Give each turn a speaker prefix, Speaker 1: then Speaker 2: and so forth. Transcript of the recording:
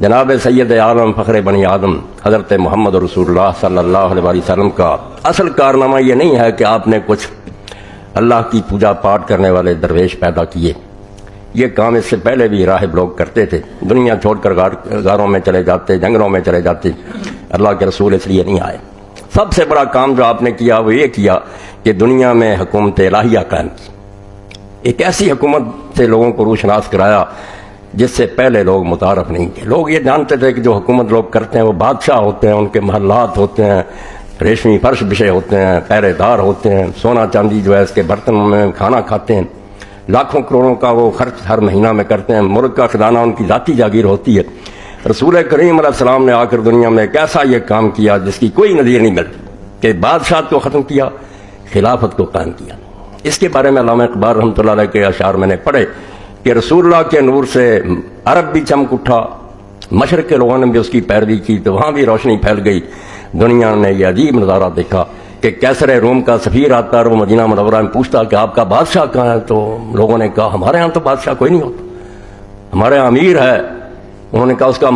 Speaker 1: جناب سید عالم فخر بنی آدم حضرت محمد رسول اللہ صلی اللہ علیہ وسلم کا اصل کارنامہ یہ نہیں ہے کہ آپ نے کچھ اللہ کی پوجا پاٹ کرنے والے درویش پیدا کیے. یہ کام اس سے پہلے بھی راہب لوگ کرتے تھے، دنیا چھوڑ کر غاروں میں چلے جاتے، جنگلوں میں چلے جاتے. اللہ کے رسول اس لیے نہیں آئے. سب سے بڑا کام جو آپ نے کیا وہ یہ کیا کہ دنیا میں حکومت الہیہ قائم کی. ایک ایسی حکومت سے لوگوں کو روشناس کرایا جس سے پہلے لوگ متعارف نہیں تھے. لوگ یہ جانتے تھے کہ جو حکومت لوگ کرتے ہیں وہ بادشاہ ہوتے ہیں، ان کے محلات ہوتے ہیں، ریشمی فرش بچھے ہوتے ہیں، پہرے دار ہوتے ہیں، سونا چاندی جو ہے اس کے برتنوں میں کھانا کھاتے ہیں، لاکھوں کروڑوں کا وہ خرچ ہر مہینہ میں کرتے ہیں، ملک کا خزانہ ان کی ذاتی جاگیر ہوتی ہے. رسول کریم علیہ السلام نے آ کر دنیا میں ایک ایسا یہ کام کیا جس کی کوئی نظیر نہیں ملتی کہ بادشاہت کو ختم کیا، خلافت کو قائم کیا. اس کے بارے میں علامہ اقبال رحمۃ اللہ علیہ کے اشعار میں نے پڑھے کہ رسول اللہ کے نور سے عرب بھی چمک اٹھا، مشرق کے لوگوں نے بھی اس کی پیروی کی تو وہاں بھی روشنی پھیل گئی. دنیا نے یہ عجیب نظارہ دیکھا کہ کیسر روم کا سفیر آتا اور وہ مدینہ منورہ میں پوچھتا کہ آپ کا بادشاہ کہاں ہے؟ تو لوگوں نے کہا ہمارے ہاں تو بادشاہ کوئی نہیں ہوتا، ہمارے یہاں امیر ہے. انہوں نے کہا اس کا